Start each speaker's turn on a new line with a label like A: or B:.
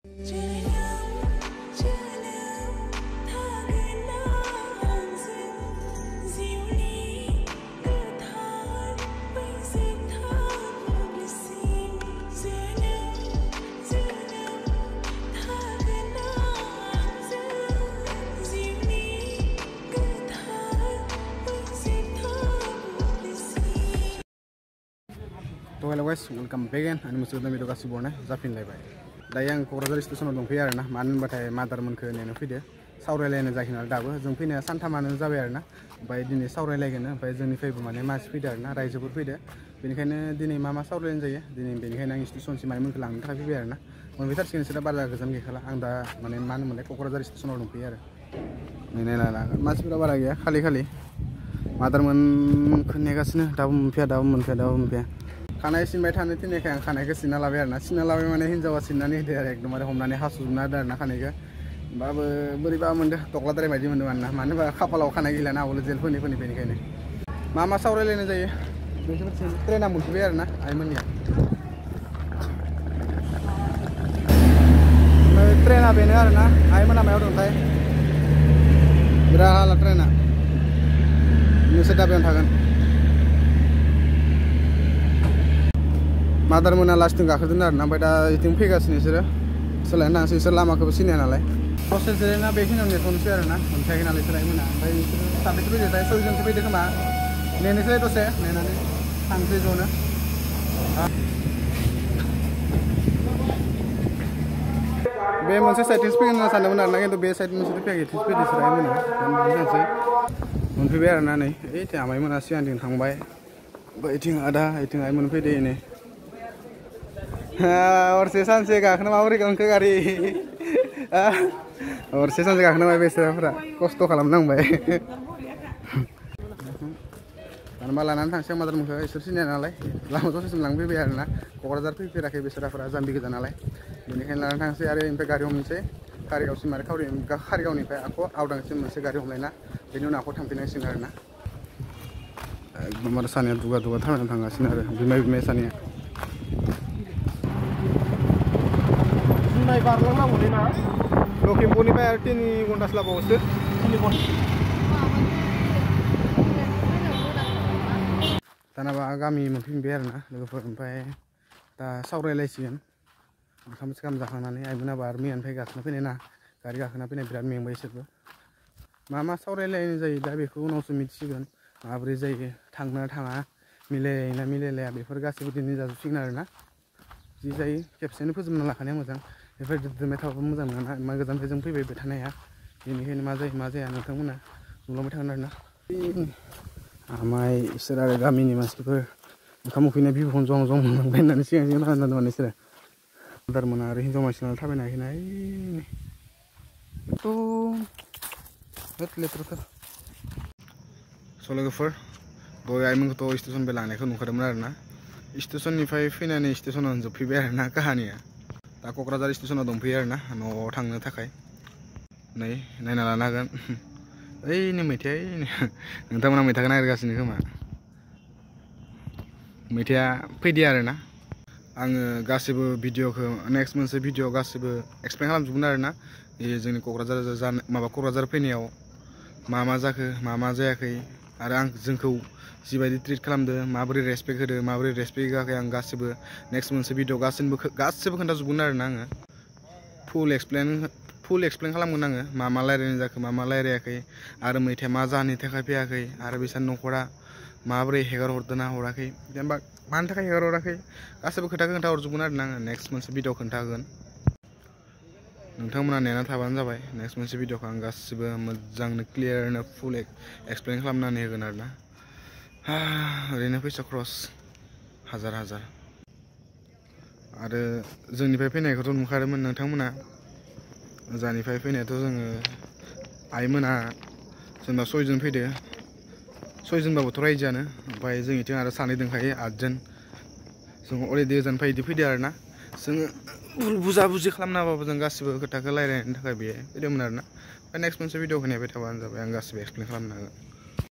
A: तो hello guys welcome back again आंनि मोनसे गोदान भिडिअ गासिबो बरनाय जाफिनलायबाय दायो आं क'क्राझार स्टेशनाव दंफैयो आरोना मानो होनबाथाय मादारमोनखौ नेनो फैदो सावरायलायनो जाखिनाल दाबो जों फैनाया सानथामानो जाबाय आरोना ओमफ्राय दिनै सावरायलायगोन ओमफ्राय जोंनिफ्रायबो माने मानसि फैदो आरोना रायजोफोर फैदो बेनिखायनो दिनै मा सावरायलायनाय जायो दिनै बेनिखायनो आं स्टेशनसिम मानसिफोरखौ लांनो थाखाय फैबाय आरोना मोनफैथारसिगोन नोंसोर बारा गोजान गैखाला आं दा माने मा होनोमोनलाय क'क्राझार स्टेशनाव दंफैयो आरो नायना लागोन मानसिफोरा बारा गैया खालि मादारमोनखौ नेगासिनो दाबो मोनफैया खानाय सिनबाय थानो थिननायखाय आं खानायखौ सिनना लाबाय आरोना सिनना लाबाय माने हिन्जावा सिननानै होदो आरो एकदमबारे हमनानै हासुजोबना होदो आरोना खानायखौ होमबाबो बोरैबा मोनदों तख्लाद्राय बायदि मोनदों आरोना मानो होनबा खाफालाव खानाय गैलाना आवल जेल फोरनि बेनिखायनो मा सावरायलायनाय जायो बेफोर ट्रेना मोनफैबाय आरोना आइमोननिया ट्रेना बेनो आरोना आइमोना मायाव दंथाय बिराद हाला ट्रेना नोंसोर दा बेयावनो थागोन मादारमोना लास्टिं गाखोदों आरोना ओमफ्राय दा इथिं फैगासिनो बिसोरो सोलायनो थांसै बिसोर लामाखौबो सिनाया नालाय दसे जिरायना बेखिनियाव नेथ'नोसै आरोना मोनफैयाखै नालाय सोलायमोना ओमफ्राय बिसोरो साबेसे फैदोंथाय सयजनसो फैदो खोमा नेनोसै दसे नेनानै थांसै ज'नो बे मोनसे साइडथिंसो फैगोन होनना सानदोंमोन आरोना खिन्थु बे साइड मोनसे फैयाखै इथिंसो फैदों सोलायमोना थांसै मोनफैबाय आरोना नै ओइथिं आमाइमोना सिगांथिं थांबाय इथिं आदा इथिं आइ मोनफैदो नै हरसे सानसे गाखोनो माबोरै गाखोखो गारि हरसे सानसे गाखोनो माबा बेसोराफोरा खस्थ' खालामनांबाय मानोबा लानानै थांसै आं मादारमोनखौ इसोर सिनाया नालाय लामा दसेसिम लांफैबाय आरोना क'क्राझार फैफेराखै बेसोराफोरा जाम्बि गोजा नालाय बेनिखायनो लानानै थांसै आरो बेनिफ्राय गारि हमनोसै कारिगावसिम आरो कारिगावनिफ्राय आख' आवदांसिम मोनसे गारि हमलायना बेनि उनाव आख' थांफिनांसिगोन आरोना एकदम आरो सानैया दुगा थाबायना थांगासिनो आरो बिमाय सानैया बारलांनांगौलै ना लखिमपुरनिफ्राय आरो 3 घन्टासो लाबावोसो दानाबा गामि मोनफैबाय आरोना लोगोफोर ओमफ्राय दा सावरायलायसिगोन ओंखाम जाखांनानै आइमोनाबो आरो मैयानिफ्राय गाखोना फैनाय ना गारि गाखोना फैनाय बिराद मेंबाय इसोरबो मा सावरायलायनाय जायो दा बेखौ उनावसो मिथिसिगोन माबोरै जायो थांना थाङा मिलायना मिलायलाया बेफोर गासैबो दिनै जाजोबसिगोन आरोना जि जायो खेबसेनो फोजोबना लाखानाया मोजां बेफोर दोनबाय थाबाबो मोजां नङा मा गोजाननिफ्राय जों फैबाय थानाया बेनिखायनो मा जायो मा जाया नोंथांमोना नुलांबाय थागोन आरोना आमाइ इसोर आरो गामिनि मानसिफोर ओंखाम उखैनाय बिबुखौनो जं मोनलांबाय होननानै सिगां थांना दंमोन इसोरो मादारमोना आरो हिन्जाव मानसिनाव थाबायनो हायाखैना लेथ्राथार स' लोगोफोर दहाय आइमोनखौथ' स्टेसननिफ्राय लांनायखौ नुखादोंमोन आरोना स्टेसननिफ्राय फैनानै स्टेसनाव जोबफैबाय आरोना काहानिया दा क'क्राझार स्टेसनाव दंफैयो आरोना न'आव थांनो थाखाय नै नायना लानो हागोन ओइनो मैथाया नोंथांमोना मैथाखौ नागिरगासिनो खोमा मैथाया फैदो आरोना आङो गासैबो भिडिअखौ नेक्स्ट मोनसे भिडिअ गासैबो एक्सप्लेन खालामजोबगोन आरोना जोंनि क'क्राझार फैनायाव मा जाखो मा जायाखै आरो आं जोंखौ जिबायदि ट्रिट खालामदों माबोरै रेसपेक्ट होदो माबोरै रेसपेक्ट होआखै आं गासैबो नेक्स्ट मोनसे भिडिअ गासैबो खोन्थाजोबगोन आरोना आङो फुल एक्सप्लेन खालामगोन आङो मा रायज्लायनाय जाखो मा रायज्लायाखै आरो मैथाया मा जाहोननि थाखाय फैयाखै आरो बिसोर न'खरा माबोरै हेगार हरदोंना हराखै जेनेबा मानि थाखाय हेगार हराखै गासैबो खोथाखौ खोन्थाहरजोबगोन आरोना आङो नेक्स्ट मोनसे भिडिअ खोन्थागोन नोंथांमोना नेना थाबानो जाबाय नेक्स्ट मोनसे भिडिअखौ आं गासिबो मोजांनो क्लियारनो फुल एक्सप्लेन खालामनानै होगोन आरोना ओरैनो फैसा क्रस हाजार आरो जोंनिफ्राय फैनायखौथ' नुखादोंमोन नोंथांमोना जानिफ्राय फैनायाथ' जोङो आइमोना जेनेबा 6 जन फैदो 6 जनबाबोथ' रायजोआनो ओमफ्राय जोंनिथिं आरो 2 दंखायो 8 जन जों अलरेडि ओजोंनिफ्राय बिदि फैदो आरोना जोङो बुजा खालामना होबाबो जों गासिबो खोथाखौ रायज्लायनायनि थाखाय बे फैदोंमोन आरोना ओमफ्राय नेक्स्ट मोनसे भिडिअखौ नेबाय थाबानो जाबाय आं गासिबो एक्सप्लेन खालामना होगोन